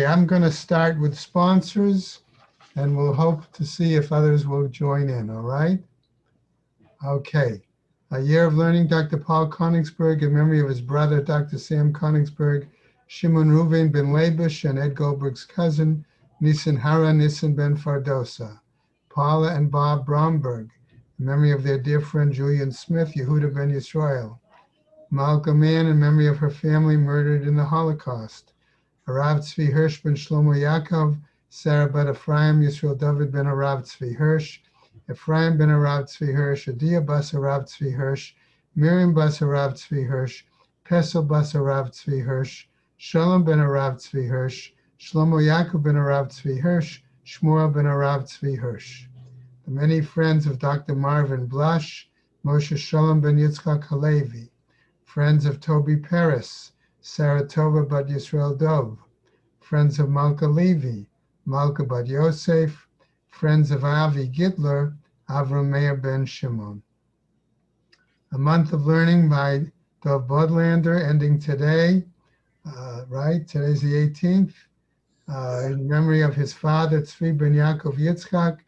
I'm going to start with sponsors, and we'll hope to see if others will join in, all right? Okay. A year of learning, Dr. Paul Koenigsberg, in memory of his brother, Dr. Sam Koenigsberg, Shimon Reuven ben Labish, and Ed Goldberg's cousin, Nissen Hara Nissen ben Fardosa. Paula and Bob Bromberg, in memory of their dear friend Julian Smith, Yehuda ben Yisrael. Malka Mann, in memory of her family murdered in the Holocaust. Harav Tzvi Hirsch ben Shlomo Yaakov, Sarah bat Ephraim, Yisrael David ben Harav Tzvi Hirsch, Ephraim ben Harav Tzvi Hirsch, Adia bas Harav Tzvi Hirsch, Miriam bas Harav Tzvi Hirsch, Pesel bas Harav Tzvi Hirsch, Shalom ben Harav Tzvi Hirsch, Shlomo Yaakov ben Harav Tzvi Hirsch, Shmuel ben Harav Tzvi Hirsch. The many friends of Dr. Marvin Blush, Moshe Shalom ben Yitzchak Halevi, friends of Toby Paris, Sarah Tova bat Yisrael Dov, friends of Malka Levi, Malka bat Yosef, friends of Avi Gidler, Avram Meir ben Shimon. A month of learning by Dov Bodlander, ending today, right? Today's the 18th, in memory of his father, Tzvi ben Yaakov Yitzchak,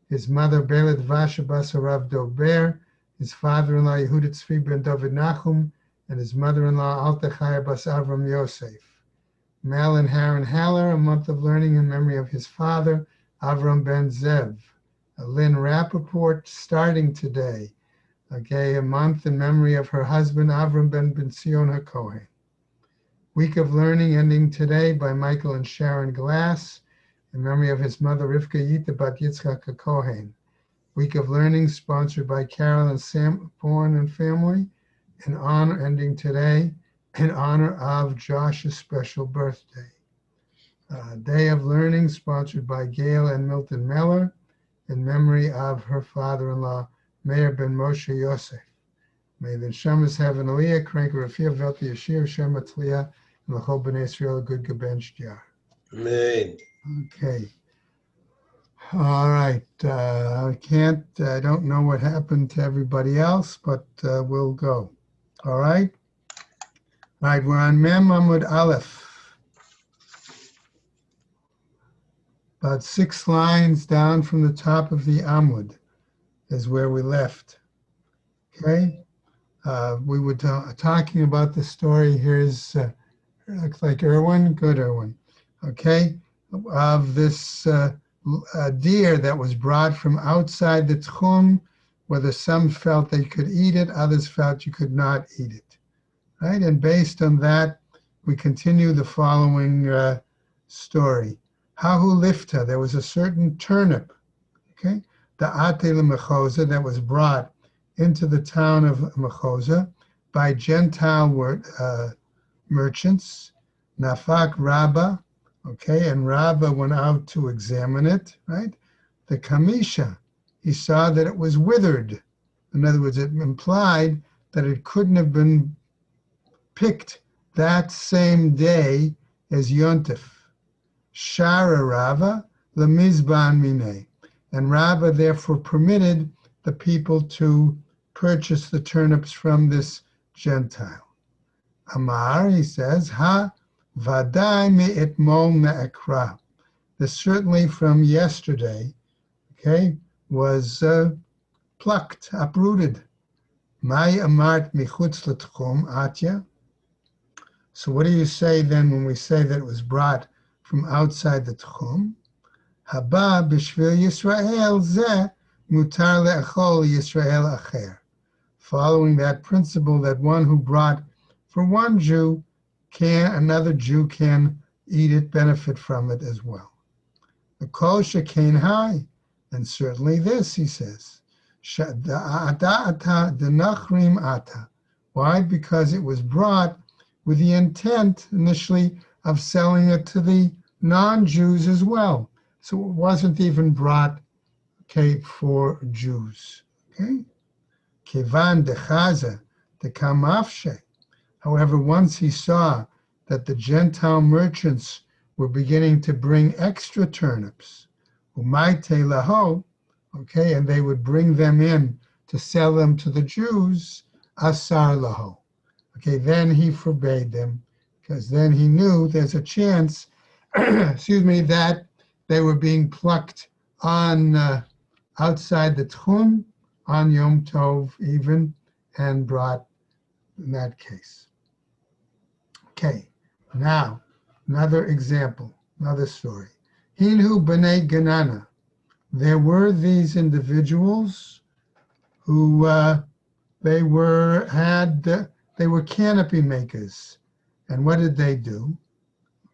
his mother, Belet Vasha bas Harav Dov Ber, his father-in-law, Yehuda Tzvi ben David Nachum, and his mother-in-law, Alta Chaya bas Avram Yosef. Mel and Haran Haller, a month of learning in memory of his father, Avram ben Zev. Lynn Rappaport, starting today. Okay, a month in memory of her husband, Avram ben Sion HaKohen. Week of learning ending today by Michael and Sharon Glass, in memory of his mother, Rivka Yita bat Yitzchak HaKohen. Week of learning sponsored by Carol and Sam Bourne and family, in honor, ending today, in honor of Josh's special birthday. Day of learning sponsored by Gail and Milton Meller, in memory of her father-in-law, Meir ben Moshe Yosef. May the Neshamas have an aliyah, crank Rafia, Velti Yashir, Shema Tliyah, and the whole B'nai Israel, a good gebench jar. Amen. Okay. All right. I don't know what happened to everybody else, but we'll go. All right. All right, we're on Mem Amud Aleph. About 6 lines down from the top of the Amud is where we left. Okay. We were talking about the story. Here's, looks like Erwin. Good, Erwin. Okay. Of this deer that was brought from outside the Tchum, whether some felt they could eat it, others felt you could not eat it. Right? And based on that, we continue the following story. Hahu lifta, there was a certain turnip, okay, the atel mechoza, that was brought into the town of Mechoza by Gentile merchants. Nafak Rabbah, okay, and Rabbah went out to examine it, right? The kamisha, he saw that it was withered. In other words, it implied that it couldn't have been picked that same day as Yontif. Shara Rava lemizban mine, and Rava therefore permitted the people to purchase the turnips from this Gentile. Amar, he says, ha vadai me'etmol me'ekra. This certainly from yesterday, okay, was plucked, uprooted. Mai amart michutz l'tchum atya. So what do you say then when we say that it was brought from outside the Tchum? Haba b'shvil Yisrael zeh mutar le'echol Yisrael acher. Following that principle that one who brought for one Jew another Jew can eat it, benefit from it as well. The kol shekain hai, and certainly this, he says, denachrim ata. Why? Because it was brought with the intent initially of selling it to the non-Jews as well. So it wasn't even brought, okay, for Jews. Okay? Kevan dechaza dekamafshe. However, once he saw that the Gentile merchants were beginning to bring extra turnips, umayte laho, okay, and they would bring them in to sell them to the Jews, asar laho. Okay, then he forbade them, because then he knew there's a chance excuse me, that they were being plucked on outside the Tchum, on Yom Tov even, and brought in that case. Okay, now, another example, another story. Hinhu b'nei Ganana. There were these individuals who they were canopy makers. And what did they do?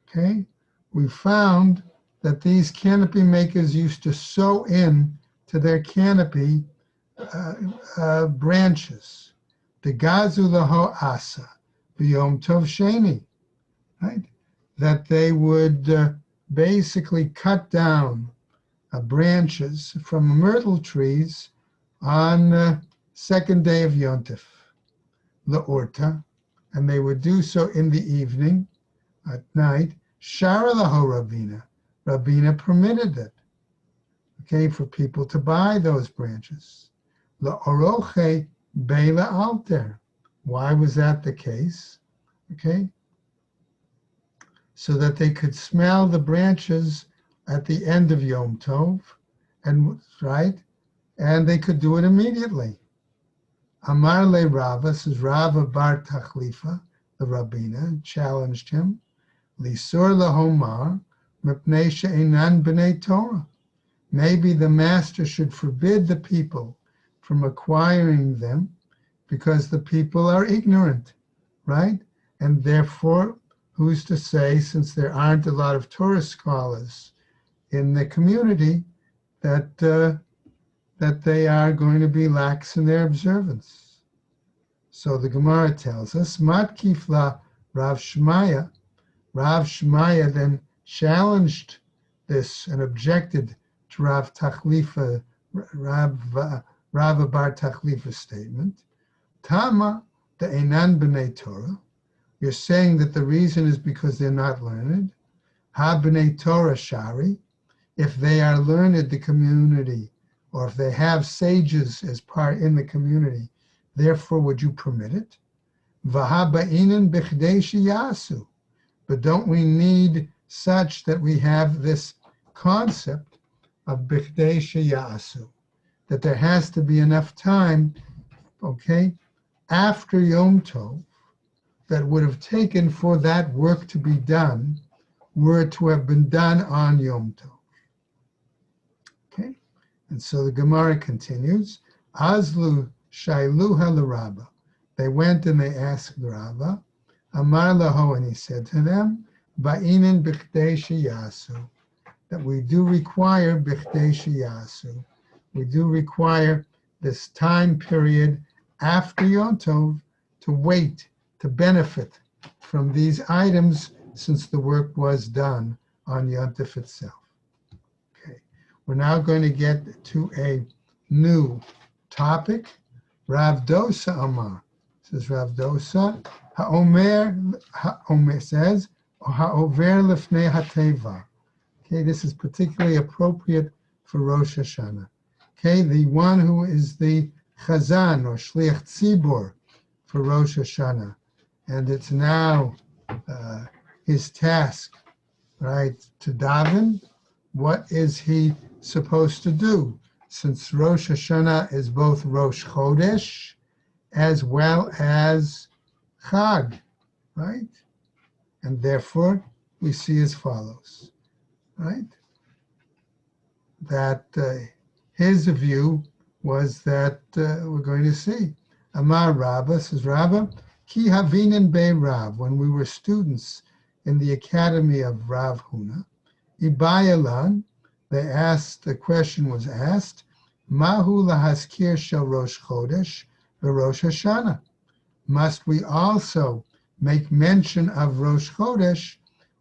Okay, we found that these canopy makers used to sew in to their canopy branches. The gazu laho asa, v'yom tov sheni, right? That they would basically cut down branches from myrtle trees on second day of Yontif, the Orta, and they would do so in the evening, at night. Shara laho Rabina. Rabina permitted it, okay, for people to buy those branches. La oroche bela alter. Why was that the case? Okay, so that they could smell the branches at the end of Yom Tov, and right, and they could do it immediately. Amar le Rava, says Rava bar Tachlifa, the Rabina, challenged him. Lisur lahomar, mipnei she'enan b'nei Torah. Maybe the master should forbid the people from acquiring them because the people are ignorant, right? And therefore, who's to say, since there aren't a lot of Torah scholars in the community, that that they are going to be lax in their observance. So the Gemara tells us, Mat kifla Rav Shmaya. Rav Shmaya then challenged this and objected to Rav Bar Tachlifa's statement. Tama the Einan b'nei Torah. You're saying that the reason is because they're not learned. Ha b'nei Torah shari. If they are learned, the community, or if they have sages as part in the community, therefore would you permit it? Vaha ba'inen b'chdei sheyasu. But don't we need such that we have this concept of b'chdei sheyasu, that there has to be enough time, okay, after Yom Tov, that would have taken for that work to be done, were it to have been done on Yom Tov. Okay, and so the Gemara continues, Azlu shailuha l'Rabba. They went and they asked Rava, Amar laho, and he said to them, Ba'inin b'chdei sheyasu, that we do require b'chdei sheyasu. We do require this time period after Yom Tov to wait, to benefit from these items since the work was done on Yom Tov itself. Okay, we're now going to get to a new topic. Rav Dosa Amar, says Rav Dosa, Ha'omer says, Ha'over lefnei hateva. Okay, this is particularly appropriate for Rosh Hashanah. Okay, the one who is the Chazan or Shliach Tzibor for Rosh Hashanah. And it's now his task, right, to daven. What is he supposed to do? Since Rosh Hashanah is both Rosh Chodesh as well as Chag, right? And therefore, we see as follows, right? That his view was that we're going to see. Amar Rabba, says Rabba, Ki Havinin Be Rav, when we were students in the academy of Rav Huna, Ibayalan, the question was asked, Mahu lahaskir shel Rosh Chodesh v'Rosh Hashanah. Must we also make mention of Rosh Chodesh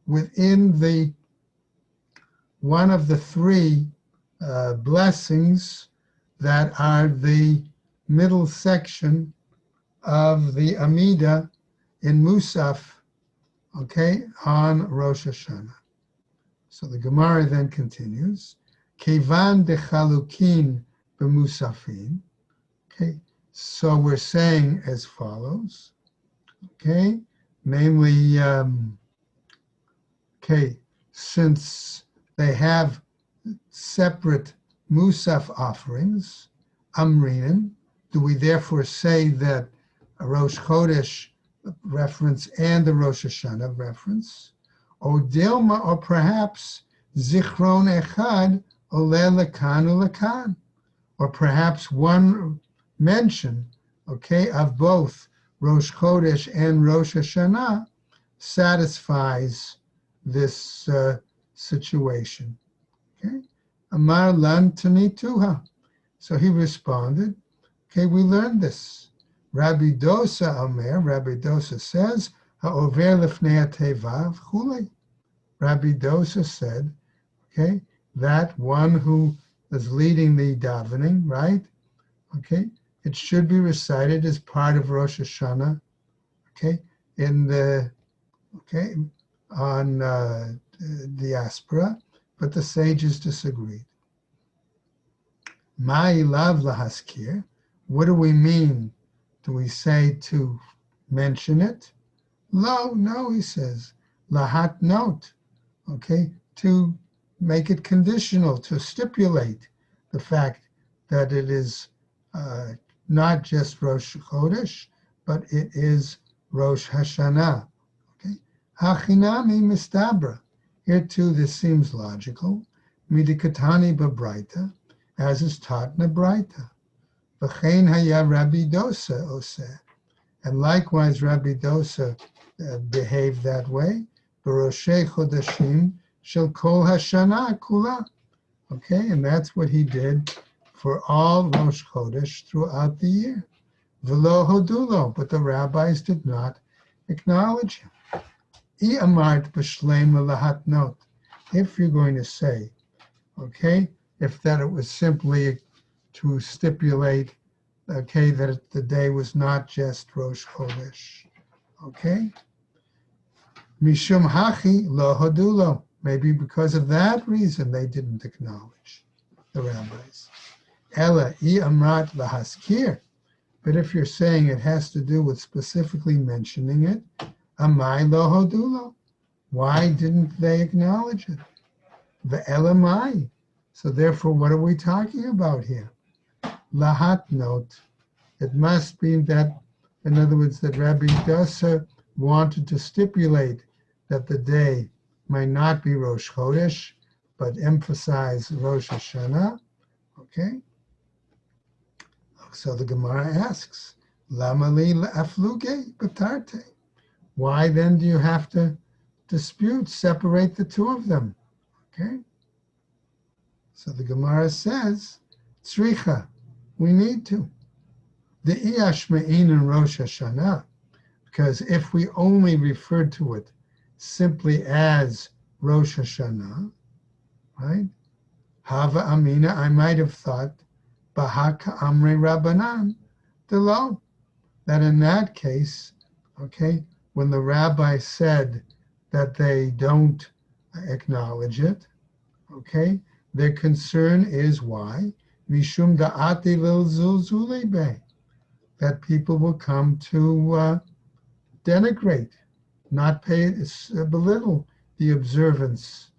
within the one of the three blessings that are the middle section of the Amida in Musaf, okay, on Rosh Hashanah? So the Gemara then continues, Kevan de Chalukin b'Musafin. Okay, so we're saying as follows, okay, namely, okay, since they have separate Musaf offerings, Amrinim, do we therefore say that a Rosh Chodesh reference and the Rosh Hashanah reference, or Dilma, or perhaps Zichron Echad Ole Lakan Ulakan, or perhaps one mention, okay, of both Rosh Chodesh and Rosh Hashanah satisfies this situation. Okay, Amar Lan Tanituha. So he responded, okay, we learned this. Rabbi Dosa Omer, Rabbi Dosa says, Ha'over lefnei tevav chulei. Rabbi Dosa said, okay, that one who is leading the davening, right? Okay, it should be recited as part of Rosh Hashanah, okay, in the, okay, on diaspora, but the sages disagreed. Ma'ilav lahaskir, what do we mean? Do we say to mention it? No, he says, lahat note, okay, to make it conditional, to stipulate the fact that it is not just Rosh Chodesh, but it is Rosh Hashanah. Okay, Hachinami mistabra. Here too, this seems logical. Midikatani babraita, as is taught in a braita. V'chein haya Rabbi Dosa oseh, and likewise Rabbi Dosa behaved that way. B'roshei chodashim shel kol hashana kula. Okay, and that's what he did for all Rosh Chodesh throughout the year. V'lo hodulo, but the rabbis did not acknowledge him. I amart b'shleim lahat not. If you're going to say, okay, if that it was simply to stipulate, okay, that the day was not just Rosh Chodesh, okay? Mishum hachi lo hodulo. Maybe because of that reason they didn't acknowledge the rabbis. Ella I amrat lahaskir. But if you're saying it has to do with specifically mentioning it, amai lo hodulo. Why didn't they acknowledge it? The elamai. So therefore, what are we talking about here? Lahat note. It must be that, in other words, that Rabbi Dosa wanted to stipulate that the day might not be Rosh Chodesh, but emphasize Rosh Hashanah. Okay? So the Gemara asks, Lama li afluge batarte? Why then do you have to dispute, separate the two of them? Okay? So the Gemara says, Tzricha, we need to. The Iyashme'in in Rosh Hashanah, because if we only referred to it simply as Rosh Hashanah, right? Hava Amina, I might have thought, Bahaka Amre Rabbanan, Delo, that in that case, okay, when the rabbi said that they don't acknowledge it, okay, their concern is why? Mishum da'ati lil zulzuli be, that people will come to denigrate, not pay, belittle the observance,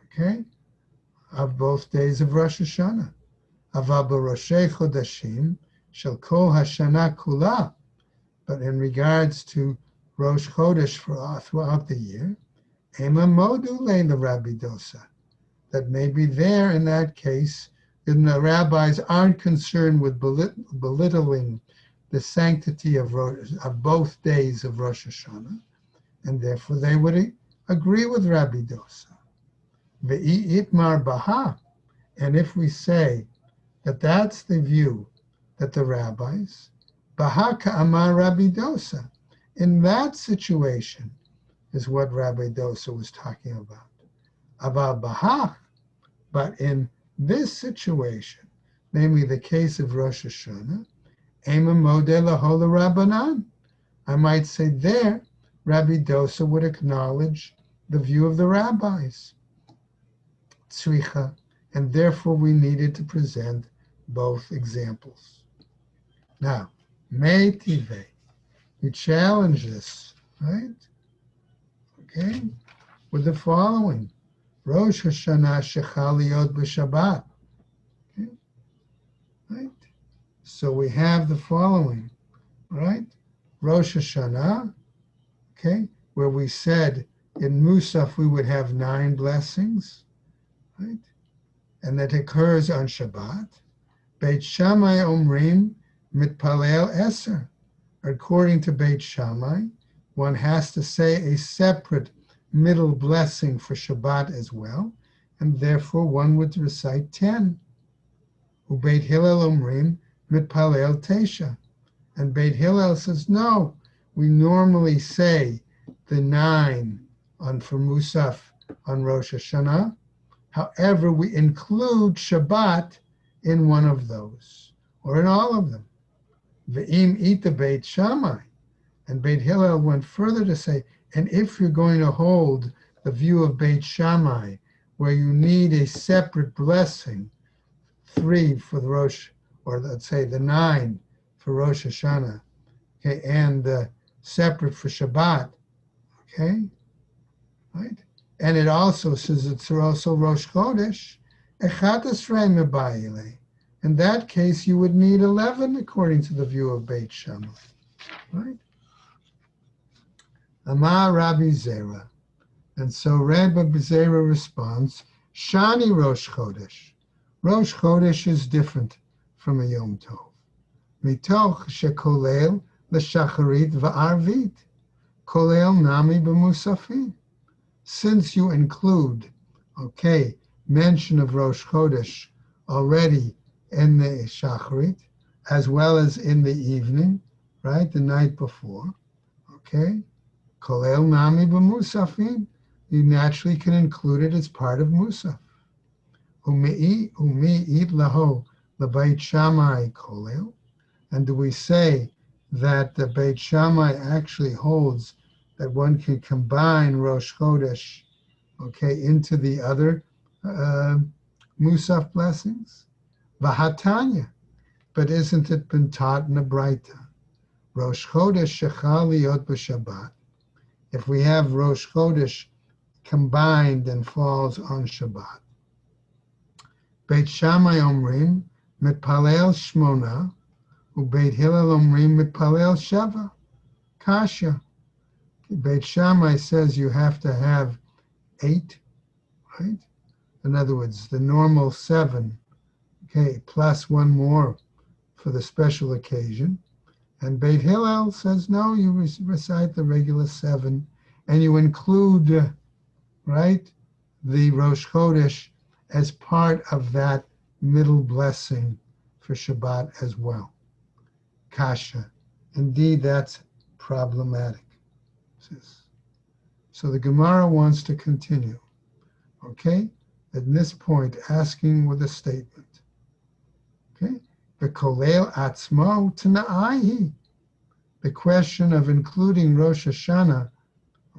okay, of both days of Rosh Hashanah. Ava b'roshei chodashim shel kol hashana kula. But in regards to Rosh Chodesh throughout the year, ema modu leila Rabbi Dosa, that maybe there in that case, then the rabbis aren't concerned with belittling the sanctity of both days of Rosh Hashanah, and therefore they would agree with Rabbi Dosa. Ve'itmar baha, and if we say that that's the view that the rabbis, baha ka'amar Rabbi Dosa, in that situation is what Rabbi Dosa was talking about. Aval baha, but in this situation, namely the case of Rosh Hashanah, Ema modeh lahola Rabbanan, I might say there, Rabbi Dosa would acknowledge the view of the rabbis. Tzricha, and therefore we needed to present both examples. Now, Meitive, we challenge this, right? Okay, with the following. Rosh Hashanah shechal liot b'Shabbat. Okay, right? So we have the following, right? Rosh Hashanah, okay, where we said in Musaf we would have 9 blessings, right? And that occurs on Shabbat. Beit Shammai Omrim Mitpalel Eser. According to Beit Shammai, one has to say a separate middle blessing for Shabbat as well, and therefore one would recite 10. Ubeit Hillel Omrim Mitpalel Tesha. And Beit Hillel says, no, we normally say the 9 for Musaf on Rosh Hashanah. However, we include Shabbat in one of those, or in all of them. Ve'im ita Beit Shammai. And Beit Hillel went further to say, and if you're going to hold the view of Beit Shammai, where you need a separate blessing, 3 for the Rosh, or let's say the 9 for Rosh Hashanah, okay, and separate for Shabbat, okay, right? And it also says it's also Rosh Chodesh, Echat Esrei Mebayile. In that case, you would need 11 according to the view of Beit Shammai, right? Amar Rabbi Zera. And so Rabbi Zera responds, Shani Rosh Chodesh. Rosh Chodesh is different from a Yom Tov. Mitoch shekolel l'shacharit va'arvit. Kolel nami b'musafin. Since you include, okay, mention of Rosh Chodesh already in the shacharit, as well as in the evening, right, the night before, okay, kolel nami b'musafin, you naturally can include it as part of Musaf. Umi it laho l'Beit Shammai kolel. And do we say that the Beit Shammai actually holds that one can combine Rosh Chodesh, okay, into the other Musaf blessings? Vahatanya. But isn't it been taught in the Braita? Rosh Chodesh shechal liot b'Shabbat. If we have Rosh Chodesh combined and falls on Shabbat. Beit Shammai omrim mitpalel shmona. Ubeit Hillel omrim mitpalel shava. Kasha. Beit Shammai says you have to have 8, right? In other words, the normal 7, okay, plus 1 more for the special occasion. And Beit Hillel says, no, you recite the regular 7, and you include, right, the Rosh Chodesh as part of that middle blessing for Shabbat as well. Kasha. Indeed, that's problematic. So the Gemara wants to continue, okay? At this point, asking with a statement, okay? The kolel atzmo t'na'ahi. The question of including Rosh Hashanah,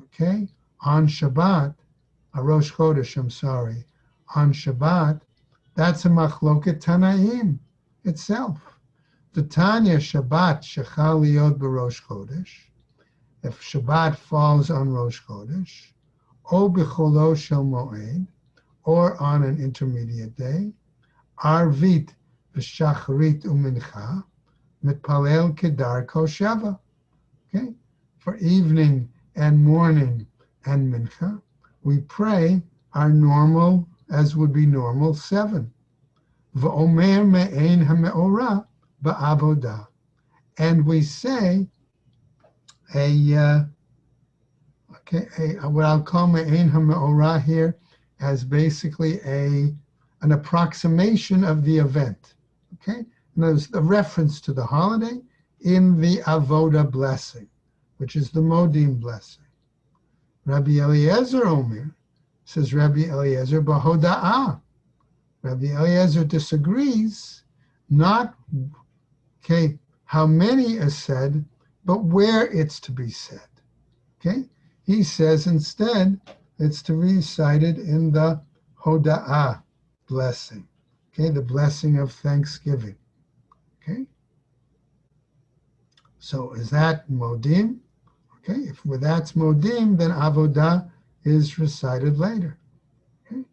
okay, on Shabbat, Rosh Chodesh, I'm sorry, on Shabbat, that's a machloket Tanaim itself. The Tanya Shabbat shechal liot b'Rosh Chodesh. If Shabbat falls on Rosh Chodesh, o b'cholo shel moed, or on an intermediate day, arvit v'shacharit u'mincha, mitpalel kedarko shava. Okay, for evening and morning and mincha, we pray our normal, as would be normal, 7. V'omer me'ein ha'me'ora ba'avodah. And we say what I'll call me'ein ha'me'ora here as basically an approximation of the event. Okay, and there's a reference to the holiday in the avoda blessing, which is the modim blessing. Rabbi Eliezer Omer, says Rabbi Eliezer b'hoda'ah. Rabbi Eliezer disagrees, not, okay, how many is said, but where it's to be said. Okay, he says instead it's to be recited in the hoda'ah blessing. Okay, the blessing of thanksgiving. Okay, so is that modim? Okay, if that's modim, then avodah is recited later. Okay?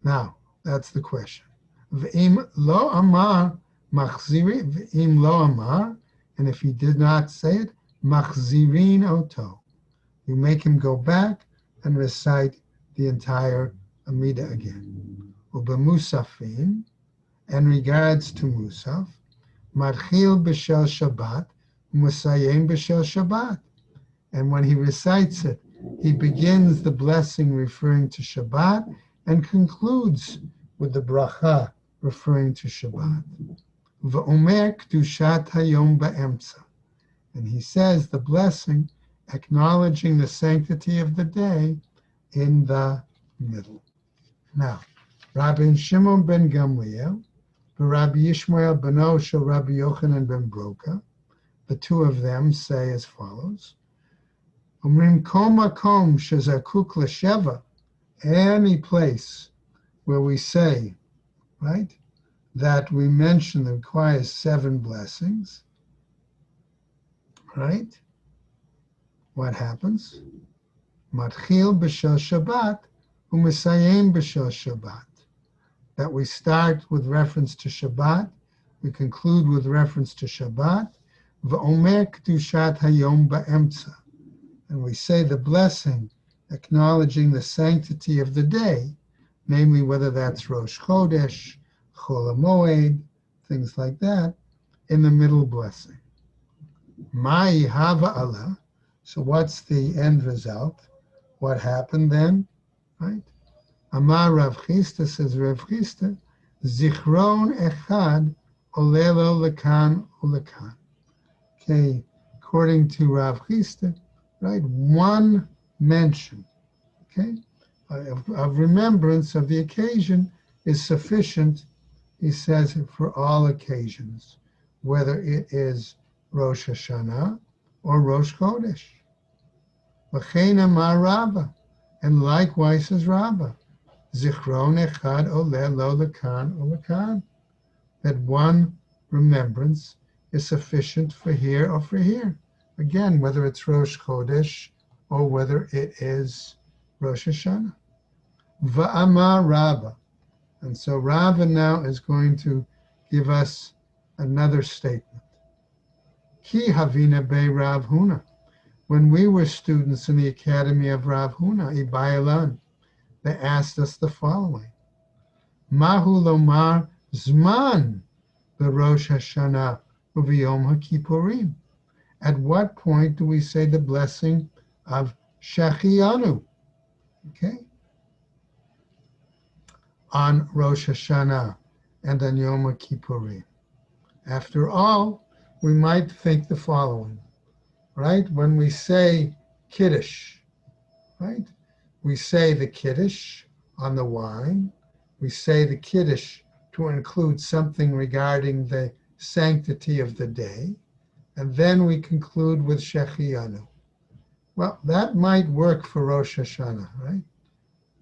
Now, that's the question. V'im lo amar machziri, v'im lo amar, and if he did not say it, machzirin oto. You make him go back and recite the entire Amida again. Ubemusafim, in regards to Musaf, Marchil b'shel Shabbat, Musayim b'shel Shabbat. And when he recites it, he begins the blessing referring to Shabbat and concludes with the bracha referring to Shabbat. V'omer kedushat hayom ba'emtza. And he says the blessing acknowledging the sanctity of the day in the middle. Now, Rabbi Shimon ben Gamliel, Rabbi Yishmael beno shel Rabbi Yochanan ben Broka, the two of them say as follows: Omrim kol makom shezakuk l'sheva, any place where we say, right, that we mention that requires 7 blessings, right? What happens? Matchil b'shel Shabbat u'misayim b'shel Shabbat. That we start with reference to Shabbat, we conclude with reference to Shabbat. V'omer kedushat hayom ba'emtza. And we say the blessing acknowledging the sanctity of the day, namely whether that's Rosh Chodesh, Chol HaMoed, things like that, in the middle blessing. Ma'i hava Allah. So what's the end result? What happened then? Right? Amar Rav Chisda, says Rav Chisda, Zichron echad olelo lekan ulekan. Okay, according to Rav Chisda, right, one mention, okay, of remembrance of the occasion is sufficient, he says, for all occasions, whether it is Rosh Hashanah or Rosh Chodesh. V'chein amar Rabba, and likewise says Rabba, Zichron echad oleh lo lekan ulekan, that one remembrance is sufficient for here or for here. Again, whether it's Rosh Chodesh or whether it is Rosh Hashanah. Va'amar Rabba. And so Rabba now is going to give us another statement. Ki havina be Rav Huna. When we were students in the Academy of Rav Huna, Ibayalan, they asked us the following. Mahu lomar zman b'Rosh Hashanah u'v'Yom HaKippurim. At what point do we say the blessing of Shechianu? Okay? On Rosh Hashanah and on Yom Kippurim. After all, we might think the following, right? When we say Kiddush, right? We say the Kiddush on the wine. We say the Kiddush to include something regarding the sanctity of the day. And then we conclude with Shechianu. Well, that might work for Rosh Hashanah, right?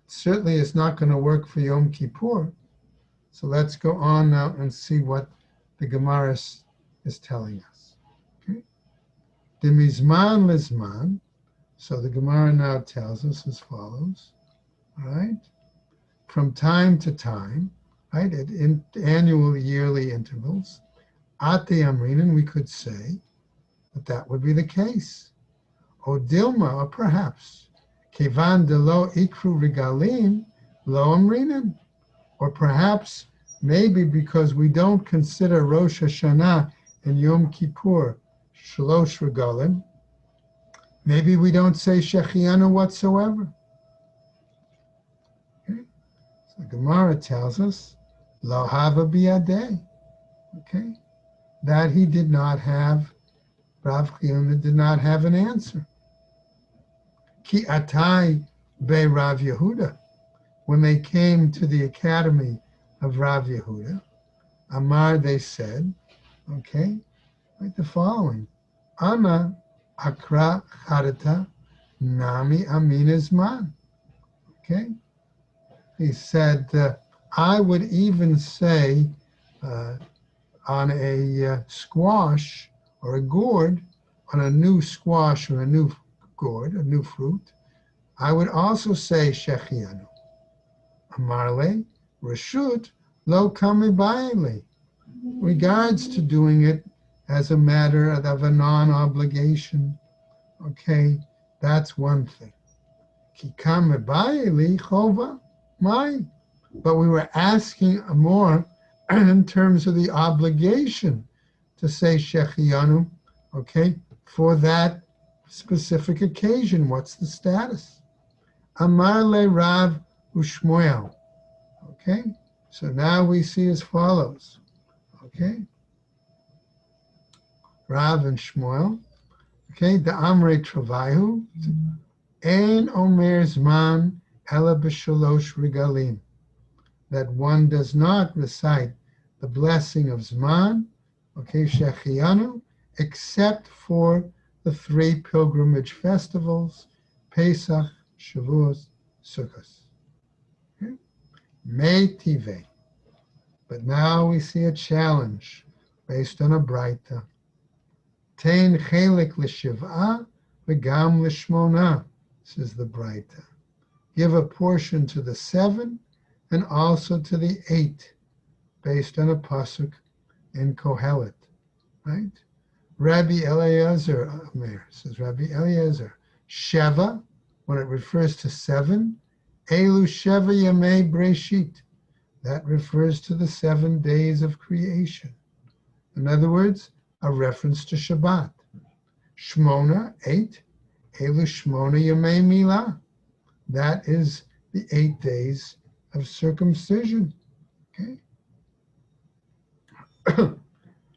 Certainly is not going to work for Yom Kippur. So let's go on now and see what the Gemara is telling us. Okay? Demizman lizman. So the Gemara now tells us as follows. All right? From time to time, right, at annual yearly intervals, Ate Amrinan, we could say that would be the case. O Dilma, or perhaps, Kevan de lo ikru regalim lo amrinan. Or perhaps, maybe because we don't consider Rosh Hashanah and Yom Kippur shalosh regalim, maybe we don't say Shechianu whatsoever. Okay? So Gemara tells us, lo hava biyadeh, okay, that he did not have, Rav Chiyuna did not have an answer. Ki atai be Rav Yehuda. When they came to the academy of Rav Yehuda, Amar, they said, okay, like the following. Ana akra charata nami aminizman. Okay? He said, I would even say on a squash or a gourd, on a new squash or a new gourd, a new fruit, I would also say Shechianu. Amarle, Rashut, lo kamibayale. Regards to doing it as a matter of a non-obligation. Okay, that's one thing. Ki kamibayale chova, mai. But we were asking more in terms of the obligation to say Shechianu, okay, for that specific occasion. What's the status? Amar le Rav Ushmuel. Okay, so now we see as follows. Okay, Rav and Shmuel. Okay, the Amrei Travaihu. Ein Omer Zman Ela B'Shalosh Regalim. That one does not recite the blessing of Zman, okay, Shechianu, except for the 3 pilgrimage festivals, Pesach, Shavuos, Sukkot. Okay? Meitive. But now we see a challenge based on a Braita. Tein chelik l'shiv'a v'gam l'shmona, says the Braita. Give a portion to the 7 and also to the 8, based on a pasuk in Kohelet, right? Rabbi Eliezer, says Rabbi Eliezer, Sheva, when it refers to 7, Elu Sheva Yamei Breshit, that refers to the 7 days of creation. In other words, a reference to Shabbat. Shmona, 8, Elu Shmona Yamei Milah, that is the 8 days of circumcision. Okay.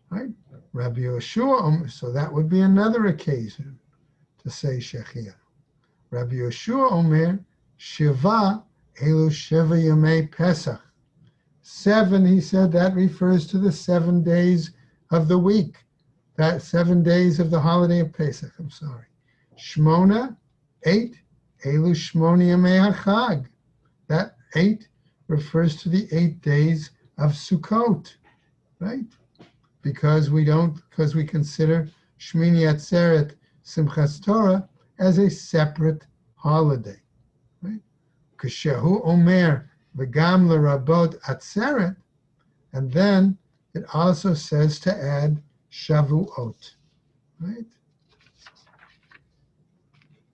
Right? Rabbi Yeshua, so that would be another occasion to say Shechia. Rabbi Yeshua Omer, Shiva, Elu Sheva Yamei Pesach. 7, he said, that refers to the 7 days of the week. That 7 days of the holiday of Pesach, I'm sorry. Shmona, 8, Elu Shmoni Yamei HaChag. That 8 refers to the 8 days of Sukkot, right? Because we consider Shmini Atzeret Simchas Torah as a separate holiday, right? Kashehu Omer V'gam l'rabot Atzeret, and then it also says to add Shavuot, right?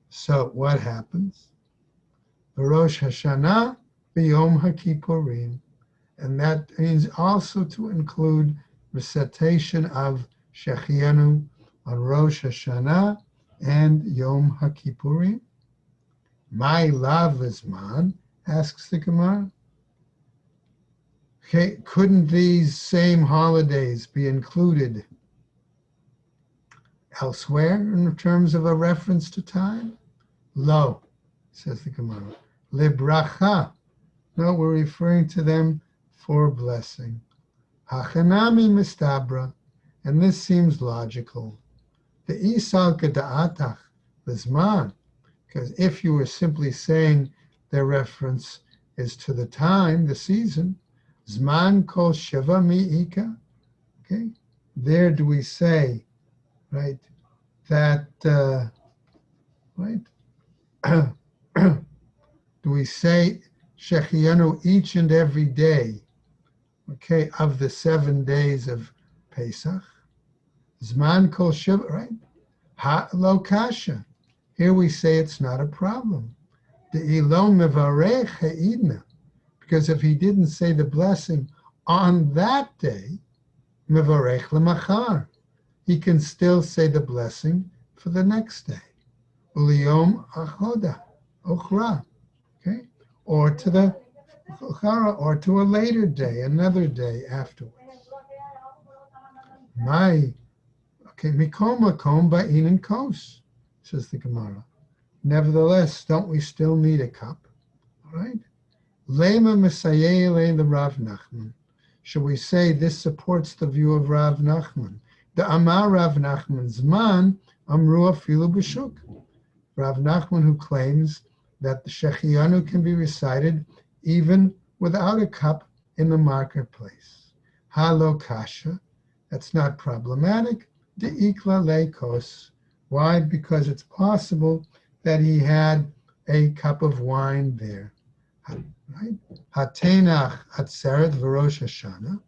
So what happens? Rosh Hashanah v'Yom HaKippurim, and that means also to include recitation of Shechianu on Rosh Hashanah and Yom HaKippurim. My lav lizman, asks the Gemara. Okay, couldn't these same holidays be included elsewhere in terms of a reference to time? Lo, says the Gemara. Libracha. No, we're referring to them for blessing. Hachanami mistabra, and this seems logical. The isal keda'atach lizman, because if you were simply saying their reference is to the time, the season, zman kol sheva mi'ika, okay? There do we say, right, that, right? Do we say Shechianu each and every day, okay, of the 7 days of Pesach? Zman kol shiva, right? Ha lo kasha. Here we say it's not a problem. The ilo mevarech ha'idna, because if he didn't say the blessing on that day, mevarech lemachar, he can still say the blessing for the next day. Uliyom achoda, ochra, okay, or to the or to a later day, another day afterwards. My, okay, mikom makom ba'in and kos, says the Gemara. Nevertheless, don't we still need a cup? All right. Lema Mesayele the Rav Nachman. Should we say this supports the view of Rav Nachman? The Amar Rav Nachman Zman Amru Afilu B'Shuk. Rav Nachman, who claims that the Shechianu can be recited even without a cup in the marketplace. Halo kasha, that's not problematic. De ikla leikos. Why? Because it's possible that he had a cup of wine there. Right? Hatenach Atzeret V'Rosh Hashanah.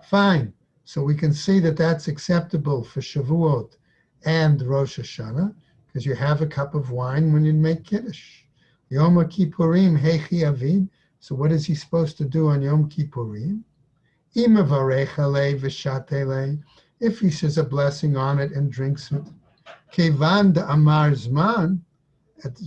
Fine. So we can see that that's acceptable for Shavuot and Rosh Hashanah, because you have a cup of wine when you make Kiddush. Yom Kippurim Hechi Avid. So what is he supposed to do on Yom Kippurim? Imavarech alei v'shatele. If he says a blessing on it and drinks it. Kevan de Amar Zman.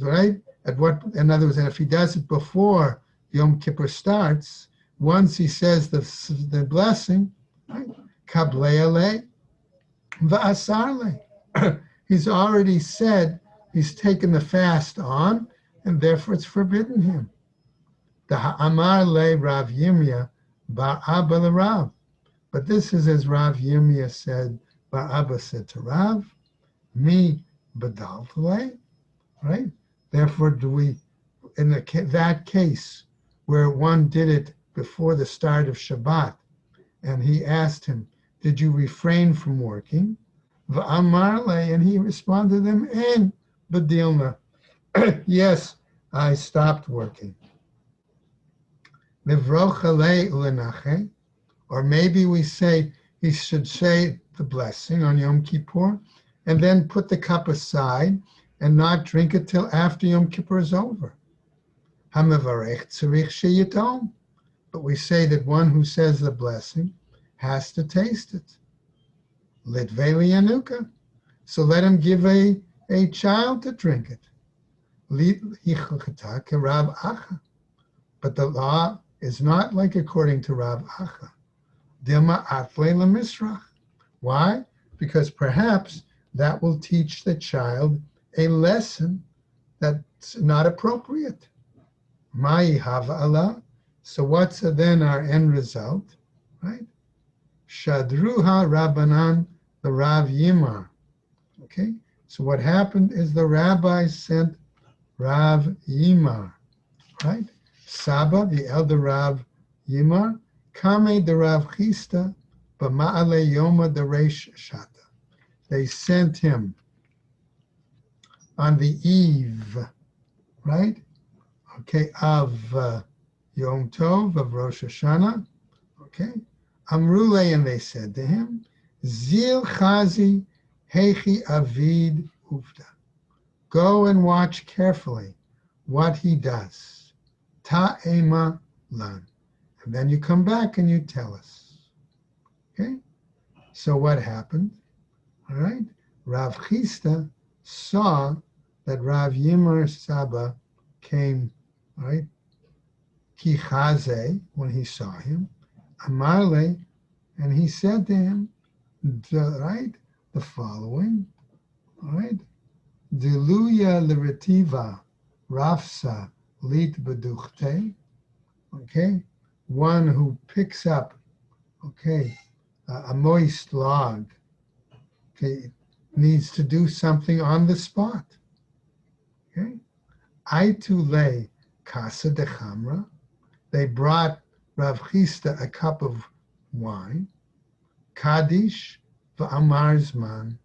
Right? At what? In other words, if he does it before Yom Kippur starts, once he says the blessing, right? Kablei va'asarle. He's already said he's taken the fast on, and therefore it's forbidden him. The Amar le Rav Yirmiyah bar Abba le Rav. But this is as Rav Yirmiyah said, bar Abba said to Rav, me badaltale, right? Therefore, do we, in that case where one did it before the start of Shabbat, and he asked him, did you refrain from working? V'amarle, and he responded to them, en badilna. Yes, I stopped working. Mivrochale ulenache, or maybe we say he should say the blessing on Yom Kippur, and then put the cup aside and not drink it till after Yom Kippur is over. Hamavarech tzarich sheyitom. But we say that one who says the blessing has to taste it. Litvei liyanuka. So let him give a child to drink it. Hichachata kerav acha. But the law is not like according to Rav Acha. Dilma atle lemisrach. Why? Because perhaps that will teach the child a lesson that's not appropriate. Mai hava Allah. So what's then our end result? Right? Shadruha Rabbanan, the Rav Yimar. Okay? So what happened is the rabbis sent Rav Yimar. Right? Saba, the elder Rav Yimar, Kame the Rav Chista, B'ma'ale Yoma the Reish Shata. They sent him on the eve, right? Okay, of Yom Tov, of Rosh Hashanah. Okay, Amrule, and they said to him, Zil Chazi Hechi Avid Ufta. Go and watch carefully what he does. Ta'ema lan. And then you come back and you tell us. Okay? So what happened? All right? Rav Chista saw that Rav Yimar Saba came, right? Ki chaze, when he saw him, Amarle, and he said to him, right, the following, all right? Diluya l'retiva rafsa lit beduchte, okay? One who picks up, okay, a moist log, okay, needs to do something on the spot, okay? Aitule casa de chamra, they brought Rav Chista a cup of wine, Kaddish v'amar zman,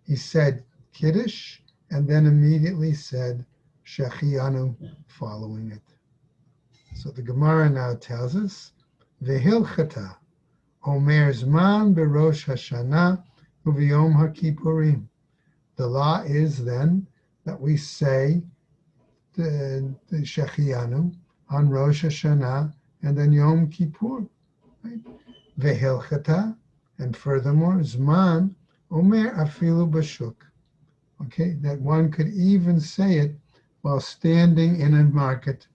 he said Kiddush, and then immediately said Shechianu following it. So the Gemara now tells us, V'hilchata, Omer Zman Berosh Hashanah Uv'yom HaKippurim. The law is then that we say the Shechianu on Rosh Hashanah and then Yom Kippur. Right? V'hilchata, and furthermore, Zman Omer Afilu Bashuk. Okay, that one could even say it while standing in a market,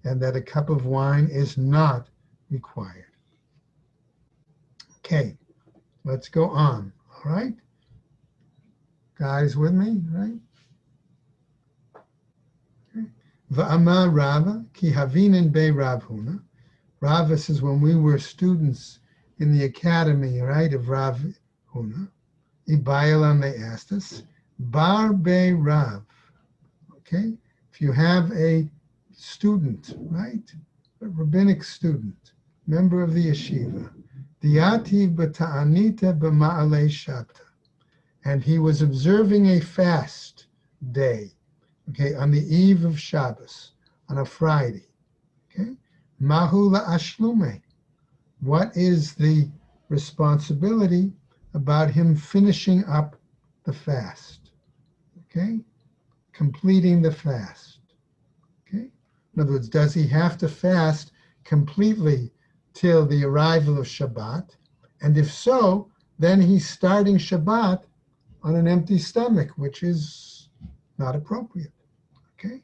and that a cup of wine is not required. Okay, let's go on, all right? Guys with me, right? Va'amar Rava, ki havinin be Rav Huna. Rava says, when we were students in the academy, right, of Rav Huna, Ibayalam, they asked us, Bar be Rav, okay? If you have a student, right, a rabbinic student, member of the yeshiva, Diativ b'ta'anita b'ma'alei shata, and he was observing a fast day, okay, on the eve of Shabbos, on a Friday. Okay? Mahu la'ashlume. What is the responsibility about him finishing up the fast? Okay? Completing the fast. Okay? In other words, does he have to fast completely till the arrival of Shabbat? And if so, then he's starting Shabbat on an empty stomach, which is not appropriate. Okay?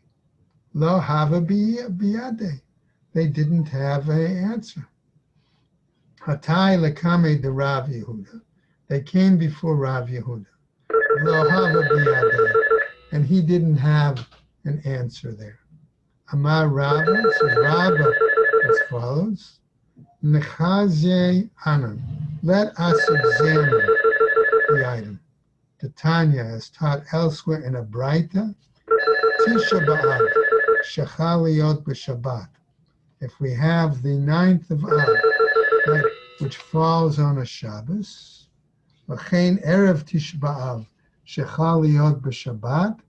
Lo hava biyade. They didn't have an answer. Hatai lekame de Rav Yehuda. They came before Rav Yehuda. Lo hava biyade. And he didn't have an answer there. Amar Rabba, says Rabba as follows. Nechaze anan. Let us examine the item. The Tanya is taught elsewhere in a Braita. Tisha B'Av, Shechaliot b'Shabbat. If we have the 9th of Av, right, which falls on a Shabbos, V'chein Erev Tisha B'Av, Shechaliot b'Shabbat,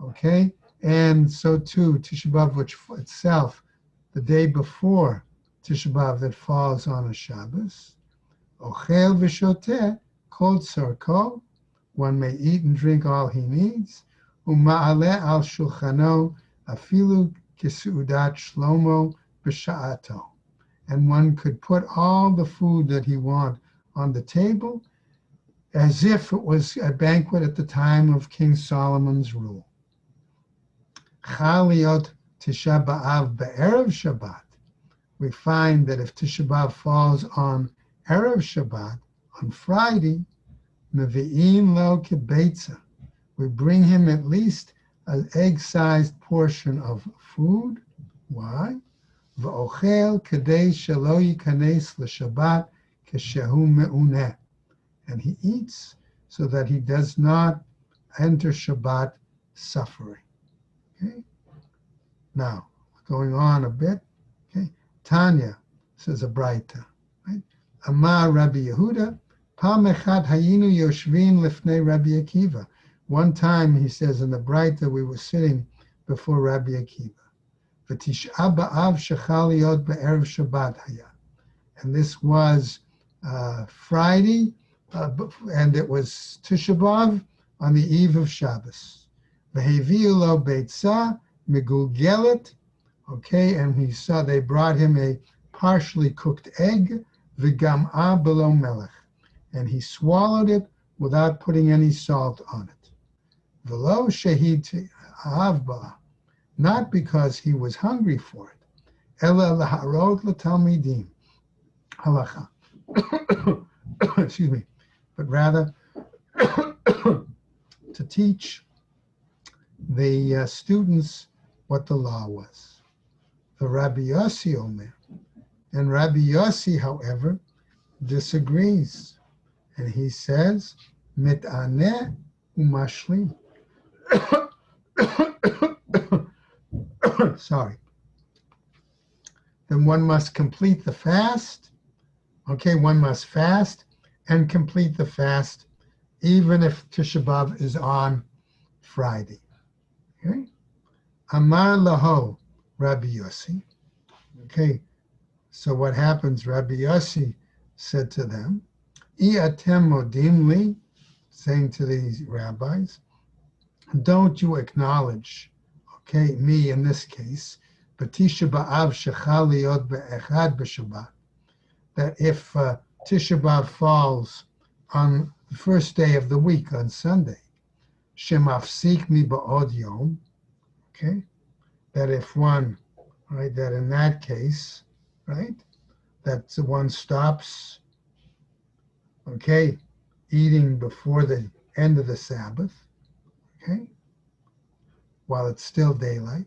okay, and so too Tisha B'Av, which itself, the day before Tisha B'Av that falls on a Shabbos, Ochel v'Shoteh, Kol Tzarko, one may eat and drink all he needs, Uma'aleh al shulchano afilu kisudat shlomo b'sha'ato. And one could put all the food that he wants on the table as if it was a banquet at the time of King Solomon's rule. Chaliot Tisha B'Av be'erev Shabbat. We find that if Tisha B'Av falls on Erev Shabbat, on Friday, Mevi'im lo kebeitza. We bring him at least an egg-sized portion of food. Why? V'ochel kadei shelo yikanes l'Shabbat keshehu me'uneh. And he eats so that he does not enter Shabbat suffering. Okay? Now, going on a bit. Okay? Tanya says a Braita. Right? Amar Rabbi Yehuda, Pam echad hayinu yoshvin lifnei Rabbi Akiva. One time, he says, in the Braita, we were sitting before Rabbi Akiva. V'tish'a ba'av shechal liot be'erev Shabbat haya. And this was Friday, and it was Tisha B'Av on the eve of Shabbos. V'heviu lo beitzah megulgelet. Okay, and they brought him a partially cooked egg, v'gam'a below melech. And he swallowed it without putting any salt on it. V'lo shehid ahavba, not because he was hungry for it. Ela laharot l'talmidim halacha. Excuse me, but rather to teach the students what the law was. The Rabbi Yossi Omer, and Rabbi Yossi, however, disagrees, and he says, "Mitaneh umashlim." Sorry. Then one must complete the fast. Okay, one must fast and complete the fast, even if Tisha B'Av is on Friday. Okay. Amar laho, Rabbi Yossi. Okay. So what happens? Rabbi Yossi said to them, "Iatem modim li," saying to these rabbis, "Don't you acknowledge, okay, me in this case, Tisha B'Av shechal liot be'echad b'Shabbat, that if Tisha B'Av falls on the first day of the week, on Sunday, shemafsik mi ba'od yom," okay, that if one, right, that in that case, right, that one stops, okay, eating before the end of the Sabbath, okay, while it's still daylight.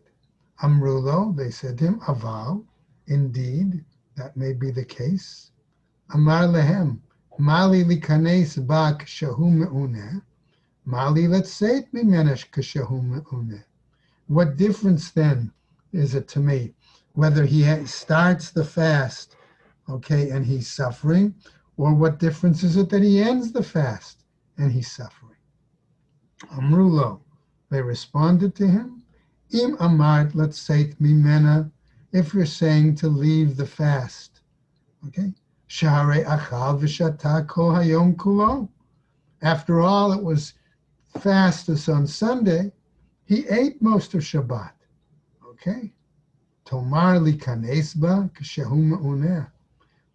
Amrulo, they said to him, aval, indeed, that may be the case. Amar lehem, mali likanes ba kshahu me'uneh, mali letzeit mimenesh kshahu me'uneh. What difference then is it to me whether he starts the fast, okay, and he's suffering, or what difference is it that he ends the fast and he's suffering? Amrulo, they responded to him, Im amart, let's say mimena, if you're saying to leave the fast. Okay? Shahare achal v'shata kol hayom kulo. After all, it was fastest on Sunday. He ate most of Shabbat. Okay? Tomar li kanesba k'shehu me'uneh.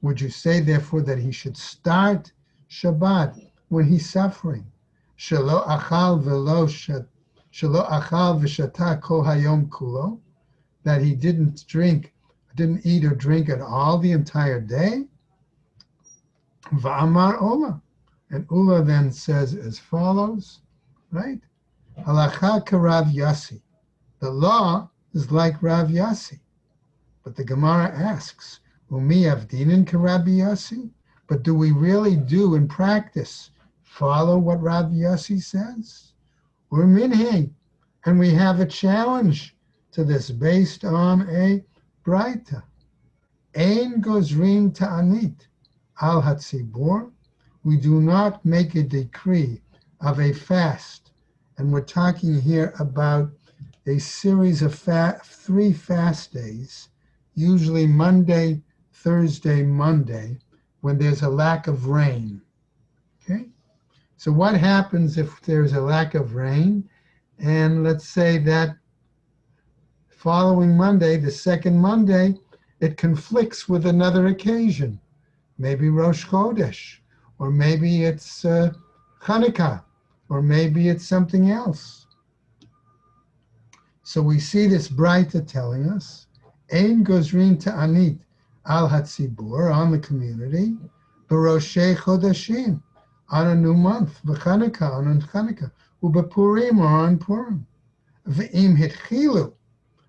Would you say, therefore, that he should start Shabbat when he's suffering? Shelo achal v'shata kol hayom kulo, that he didn't eat or drink at all the entire day? Va'amar Ola. And Ula then says as follows, right? Halacha k'Rav Yassi. The law is like Rav Yassi. But the Gemara asks, Umi avdinin k'Rabbi Yassi? But do we really do in practice follow what Rav Yassi says? We're minhag, and we have a challenge to this based on a braita. Ein gozrin ta'anit al hatzibur. We do not make a decree of a fast. And we're talking here about a series of 3 fast days, usually Monday, Thursday, Monday, when there's a lack of rain. Okay? So what happens if there's a lack of rain? And let's say that following Monday, the second Monday, it conflicts with another occasion. Maybe Rosh Chodesh, or maybe it's Hanukkah, or maybe it's something else. So we see this Braita telling us, Ein gozrin ta'anit al hatzibur, on the community, b'roshei chodashim, on a new month, v'Chanukkah, on Chanukkah, u'b'Purim, or on Purim, v'im hitchilu.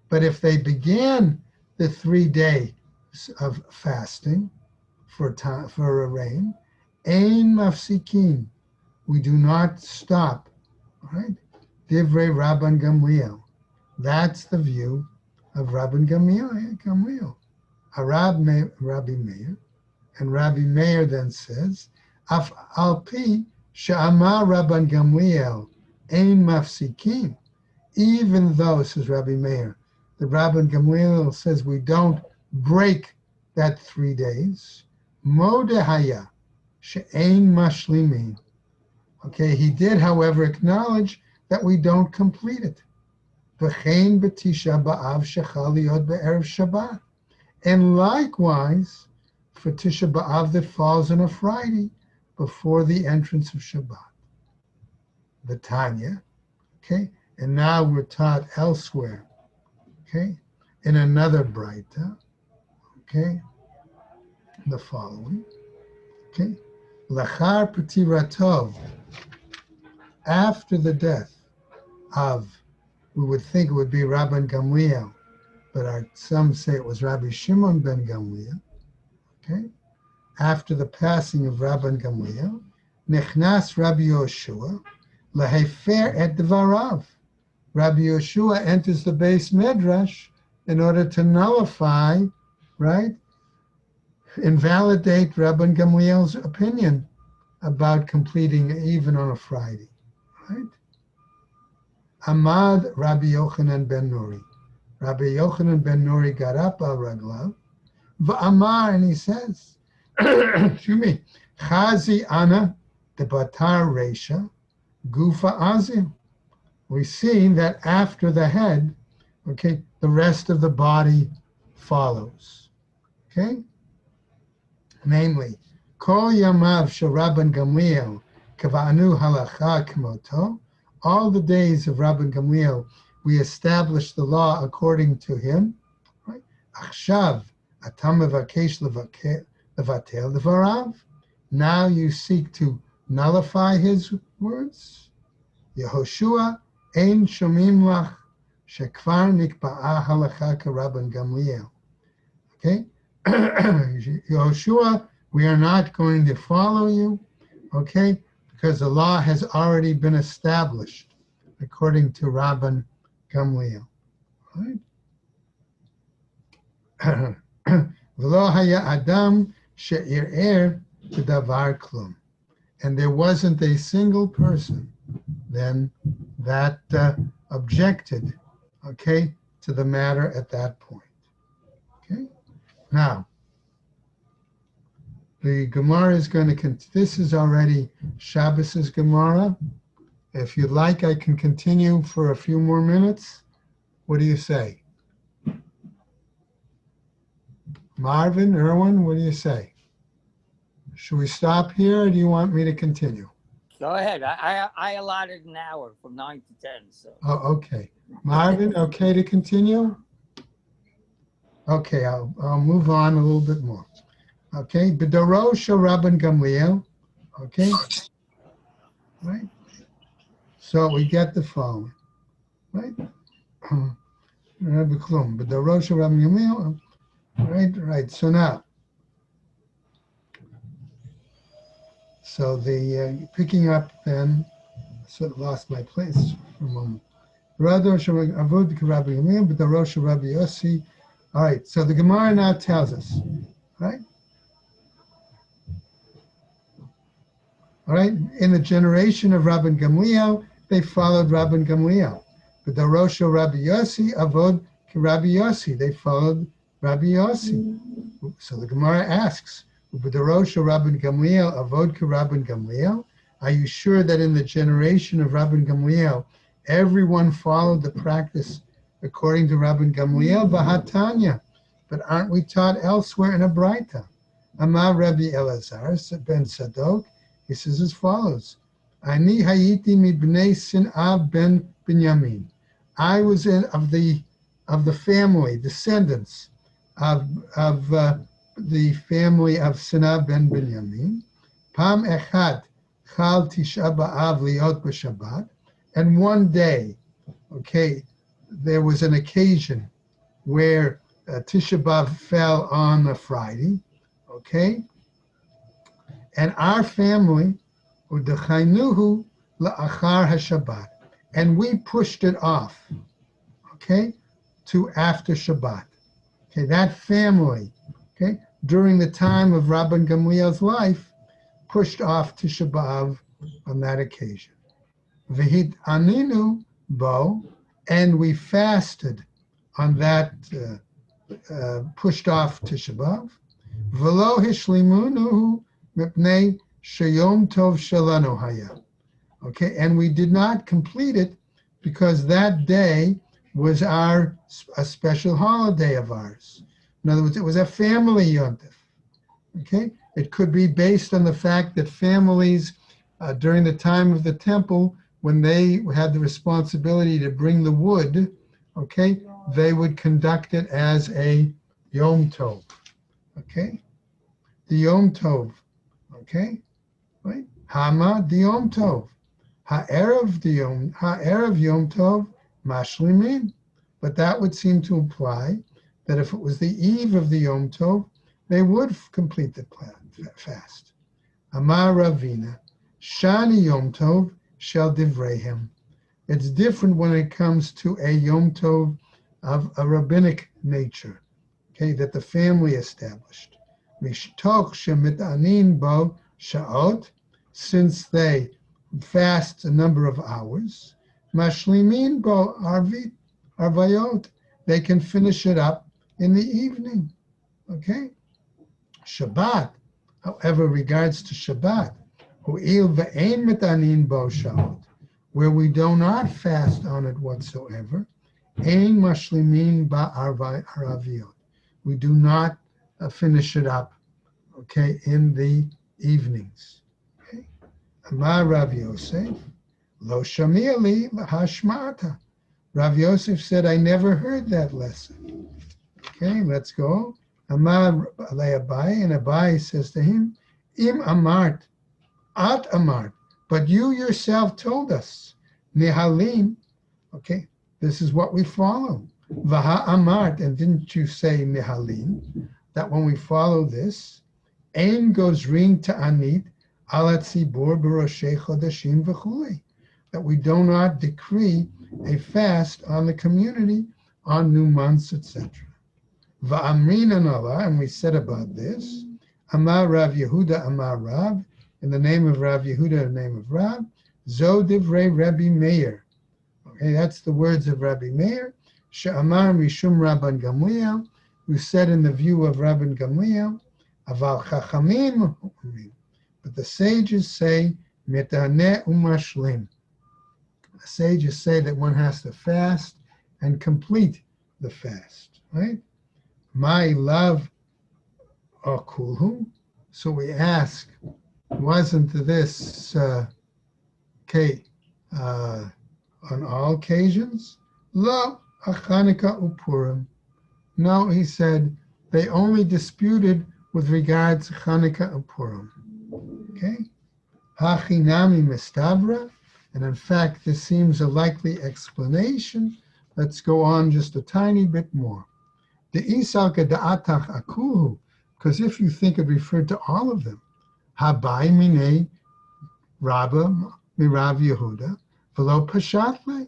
But if they began the 3 days of fasting for a rain, ein mafsikin, we do not stop. All right? Divrei Rabban Gamliel. That's the view of Rabban Gamliel. Rabbi Meir. And Rabbi Meir then says, Af alpi she'amar Rabban Gamliel ein mafsikin. Even though, says Rabbi Meir, the Rabban Gamliel says we don't break that 3 days. Modehaya she'ein mashlimin. Okay, he did, however, acknowledge that we don't complete it. V'chein b'tisha b'av shechal liot be'erev Shabbat. And likewise, for Tisha B'Av that falls on a Friday before the entrance of Shabbat. The Tanya, okay? And now we're taught elsewhere, okay? In another Braita, okay? The following, okay? Lachar P'tiratov, after the death of, we would think it would be Rabban Gamliel, but some say it was Rabbi Shimon ben Gamliel, okay? After the passing of Rabban Gamliel, Nechnas Rabbi Yoshua, Lahefer et Dvarav. Rabbi Yoshua enters the base Midrash in order to nullify, right? Invalidate Rabban Gamliel's opinion about completing even on a Friday, right? Amad Rabbi Yochanan ben Nuri. Rabbi Yochanan ben Nuri got up al raglav, v'amar, and he says, excuse me, Chazi ana de batar resha, gufa azil. We see that after the head, okay, the rest of the body follows, okay? Namely, kol yamav shel Rabban Gamliel kavanu halacha k'moto, all the days of Rabban Gamliel, we established the law according to him, right? Achshav atam mevakesh levatel devarav. Now you seek to nullify his words. Yehoshua ein shomim lach shekvar nikba'a halacha k'Rabban Gamliel. Okay, Yehoshua, we are not going to follow you, okay, because the law has already been established according to Rabban Gamliel. Right? V'lo haya adam she'ir'er b'davar klum. And there wasn't a single person then that objected, okay, to the matter at that point. Okay, now the Gemara is going to, this is already Shabbos's Gemara. If you'd like, I can continue for a few more minutes. What do you say? Marvin, Irwin, what do you say? Should we stop here or do you want me to continue? Go ahead. I allotted an hour from 9 to 10. So. Oh, okay. Marvin, okay to continue? Okay, I'll move on a little bit more. Okay, B'dorosha Rabban Gamliel. Okay, right? So we get the following, right? B'dorosha Rabban Gamliel. Right. So now, so the picking up then, sort of lost my place for a moment. All right, so the Gemara now tells us, right? All right, in the generation of Rabban Gamliel, they followed Rabban Gamliel. But the Rosh Rabbi Yossi avod Rabbi Yossi, they followed Rabbi Yossi. So the Gemara asks, but the Rosh Rabban Gamliel avod Rabban Gamliel. Are you sure that in the generation of Rabban Gamliel, everyone followed the practice according to Rabban Gamliel? Vahatanya, but aren't we taught elsewhere in a Braita? Amar Rabbi Elazar ben Sadok. He says as follows: Ani hayiti mibnei Sin'av ben Binyamin. I was of the family, descendants of the family of Sin'av ben Binyamin. Pam echad chal tisha b'av liot b'Shabbat. And one day, okay, there was an occasion where Tisha B'av fell on a Friday, okay? And our family, udechainuhu la'achar haShabbat, and we pushed it off, okay, to after Shabbat. Okay, that family, okay, during the time of Rabban Gamliel's life, pushed off Tisha B'av on that occasion. V'hit aninu bo, and we fasted on that pushed off Tisha B'av. V'lo hishlimunuhu mipnei sheyom tov shelanu haya. Okay, and we did not complete it because that day was a special holiday of ours. In other words, it was a family yontif. Okay, it could be based on the fact that families during the time of the temple, when they had the responsibility to bring the wood, okay, they would conduct it as a Yom Tov, okay? The Yom Tov, okay? Right? Hama the Yom Tov. Ha'erev Yom Tov mashlimin. But that would seem to imply that if it was the eve of the Yom Tov, they would complete the fast. Amar Ravina, Shani Yom Tov shall divreihem. It's different when it comes to a Yom Tov of a rabbinic nature, okay, that the family established. Mishtoch shemitanin bo sha'ot, since they fast a number of hours. Mashlimin bo arvayot, they can finish it up in the evening, okay? Shabbat, however, regards to Shabbat, where we do not fast on it whatsoever, ein mashlimin ba'araviot. We do not finish it up, okay, in the evenings. Okay. Amar Rav Yosef, lo shami'ali lahashma'ata. Rav Yosef said, I never heard that lesson. Okay, let's go. Amar Abai, and Abai says to him, Im amart, at amart, but you yourself told us, Nihalim, okay, this is what we follow. Vaha amart, and didn't you say Nihalim, that when we follow this, Ein goes ring to anit, alat tzibur b'roshei chodashim v'chulei, that we do not decree a fast on the community on new months, etc. Va'amrin anala, and we said about this, Amar Rav Yehuda Amar Rav, in the name of Rav Yehuda, in the name of Rav, Zo divrei Rabbi Meir. Okay, that's the words of Rabbi Meir. She'amar mishum Rabban Gamliel, who said in the view of Rabban Gamliel, aval chachamim, but the sages say, metaneh umashlim. The sages say that one has to fast and complete the fast, right? My love akulhu. So we ask, wasn't this okay on all occasions? Lo achanika upurim. No, he said they only disputed with regard to Chanukah and Purim. Okay? Hachinami mistabra, and in fact, this seems a likely explanation. Let's go on just a tiny bit more. The Isalka da'atach akuhu, because if you think it referred to all of them, Habai mine Rabba mirav Yehuda, velo pashatle,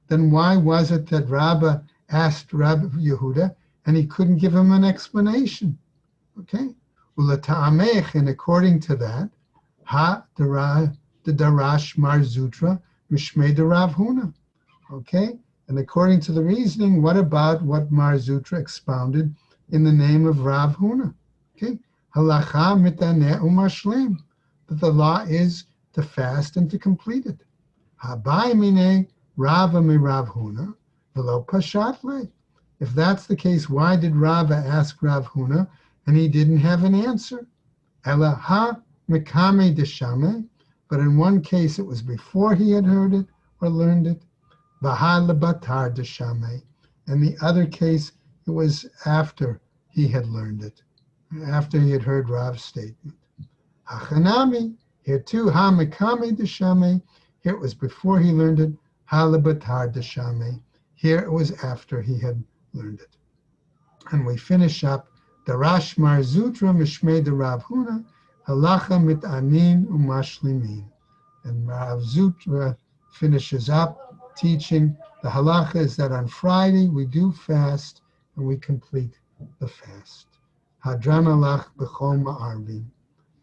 then why was it that Rabba asked Rabbi Yehuda and he couldn't give him an explanation? Okay? And according to that, the Darash Mar Zutra Mishmei de Rav Huna. Okay? And according to the reasoning, what about what Mar Zutra expounded in the name of Rav Huna? Okay? Halacha mitaneh umashlim. That the law is to fast and to complete it. Habai mine Rava mi Rav Huna, velo pashatle. If that's the case, why did Rava ask Rav Huna and he didn't have an answer? Ela ha mekame deshame, but in one case it was before he had heard it or learned it. Vaha lebatar deshame, and the other case it was after he had learned it, after he had heard Rav's statement. Hachanami, here too, ha mekame deshame, here it was before he learned it. Ha lebatar deshame, here it was after he had learned it. And we finish up Darash Mar Zutra Mishmei de Rav Huna Halacha Mitanin Umashlimin. And Rav Zutra finishes up teaching the halacha is that on Friday we do fast and we complete the fast. Hadran alach b'chol ma'arvim.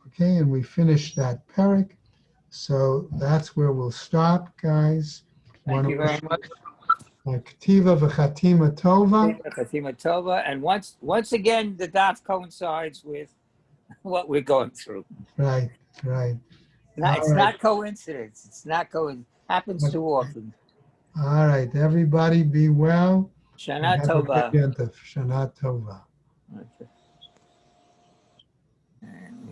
Okay, and we finish that parak. So that's where we'll stop, guys. Thank you very much. K'tiva v'chatima tova. Fatima Tova. And once again, the daf coincides with what we're going through. Right. It's not coincidence. It's not coincidence. Happens too often. All right. Everybody be well. Shana Tova. Shana Tova. Okay. And